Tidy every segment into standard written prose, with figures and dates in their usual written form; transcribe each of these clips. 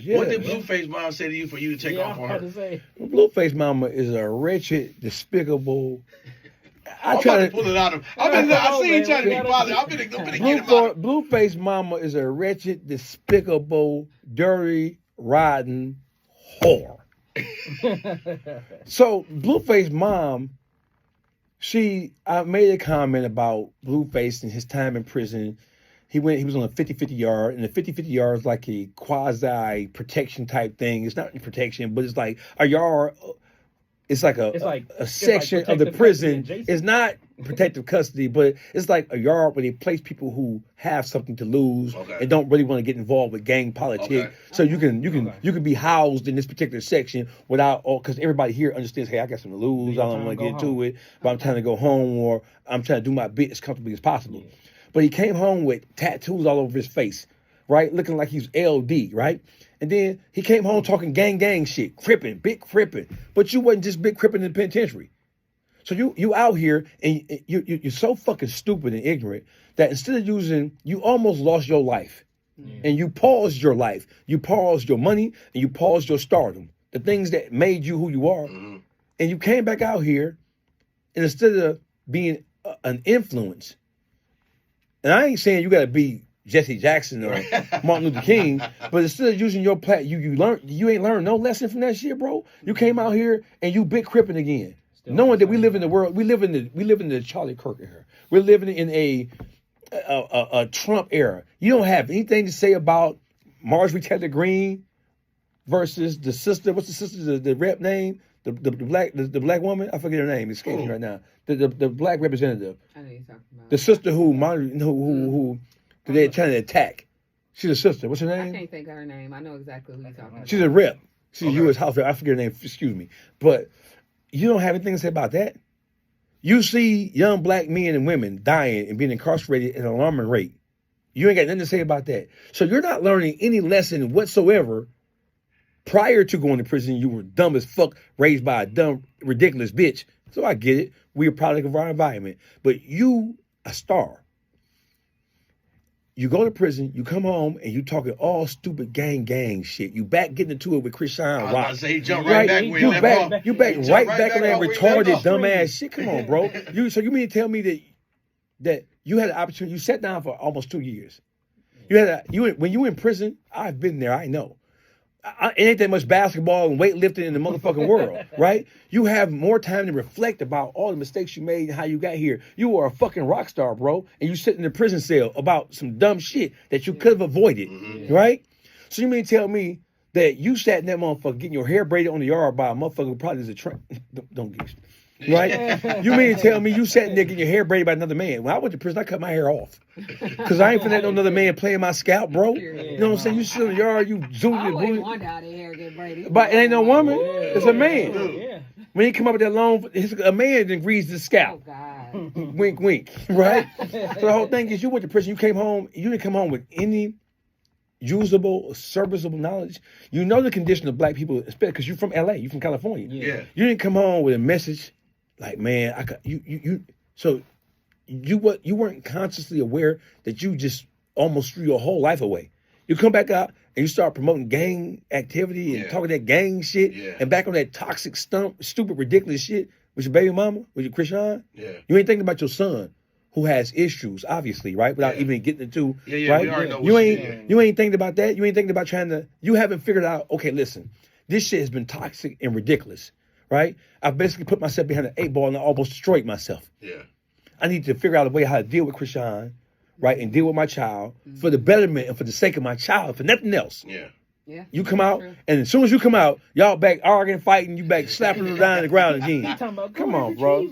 Yeah. What did Blueface mom say to you for you to take off on her? Blueface mama is a wretched, despicable. I'm about to pull it out of him. I see you trying to be bothered. I'm gonna get him out. Blueface mama is a wretched, despicable, dirty, rotten whore. So Blueface mom, I made a comment about Blueface and his time in prison. He was on a 50-50 yard, and the 50-50 yard is like a quasi protection type thing. It's not protection, but it's like a yard. It's like a section of the prison. It's not protective custody, but it's like a yard where they place people who have something to lose and don't really want to get involved with gang politics. So you can be housed in this particular section without because everybody here understands. Hey, I got something to lose. I don't want to get into it, but I'm trying to go home or I'm trying to do my bit as comfortably as possible. Yeah. But he came home with tattoos all over his face, right, looking like he was LD, right. And then he came home talking gang shit, big crippin'. But you wasn't just big crippin' in the penitentiary. So you out here and you're so fucking stupid and ignorant that instead of you almost lost your life. Yeah. And you paused your life. You paused your money and you paused your stardom. The things that made you who you are. Mm-hmm. And you came back out here and instead of being an influence, and I ain't saying you got to be Jesse Jackson or Martin Luther King, but instead of using your you ain't learned no lesson from that shit, bro. You came out here and you big crippin' again, knowing that we live in the world, we live in the Charlie Kirk era. We're living in a Trump era. You don't have anything to say about Marjorie Taylor Greene versus the sister. What's the sister? The rep name? The black woman? I forget her name. It's escaping right now. The black representative. I know you're talking about the sister who they're trying to attack. She's a sister. What's her name? I can't think of her name. I know exactly who you're talking about. She's a rep. She's a U.S. House rep. I forget her name. Excuse me. But you don't have anything to say about that. You see young black men and women dying and being incarcerated at an alarming rate. You ain't got nothing to say about that. So you're not learning any lesson whatsoever. Prior to going to prison, you were dumb as fuck, raised by a dumb, ridiculous bitch. So I get it. We're a product of our environment. But you, a star. You go to prison, you come home, and you talking all stupid gang shit. You back getting into it with Krishan Rock. I say he jumped right back where you back right back on that retarded, dumbass shit. Come on, bro. So you mean to tell me that you had an opportunity? You sat down for almost 2 years. When you were in prison. I've been there. I know. It ain't that much basketball and weightlifting in the motherfucking world, right? You have more time to reflect about all the mistakes you made and how you got here. You are a fucking rock star, bro, and you sit in a prison cell about some dumb shit that you could have avoided, right? So you mean to tell me that you sat in that motherfucker getting your hair braided on the yard by a motherfucker who probably is a don't get right? You mean to tell me you sat in there getting your hair braided by another man? When I went to prison, I cut my hair off. Because I ain't finna let no another man playing my scalp, bro. You know what I'm saying? You sit in the yard, you zoom and booty. Hair get braided. But it ain't no woman. It's a man. When he come up with that long, a man then greases his scalp. Oh, God. Wink, wink, right? So the whole thing is you went to prison, you came home, you didn't come home with any usable or serviceable knowledge. You know the condition of black people, especially because you're from LA, you're from California. Yeah. You didn't come home with a message like, man, so you weren't consciously aware that you just almost threw your whole life away. You come back out and you start promoting gang activity and talking that gang shit and back on that toxic, stupid, ridiculous shit with your baby mama, with your Krishan. Yeah. You ain't thinking about your son who has issues, obviously, right? Without even getting into right? You ain't thinking about that. You ain't thinking about you haven't figured out, okay, listen, this shit has been toxic and ridiculous, right? I basically put myself behind an 8-ball and I almost destroyed myself. Yeah. I need to figure out a way how to deal with Krishan, right? And deal with my child for the betterment and for the sake of my child, for nothing else. Yeah. Yeah. You come out, and as soon as you come out, y'all back arguing, fighting, you back slapping them down on the ground again. Come on, bro.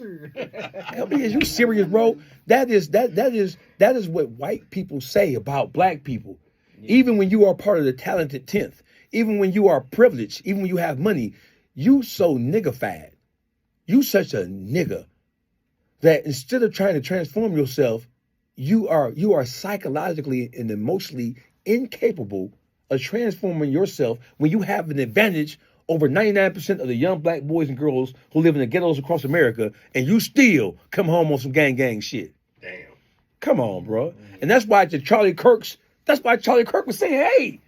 Is you serious, bro? That is what white people say about black people. Yeah. Even when you are part of the talented 10th, even when you are privileged, even when you have money, you so niggified. You such a nigga that instead of trying to transform yourself, you are psychologically and emotionally incapable of transforming yourself when you have an advantage over 99% of the young black boys and girls who live in the ghettos across America, and you still come home on some gang shit. Damn. Come on, bro. And that's why Charlie Kirk was saying, hey,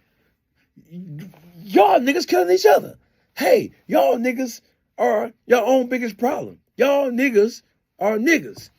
y'all niggas killing each other. Hey, y'all niggas are your own biggest problem. Y'all niggas are niggas.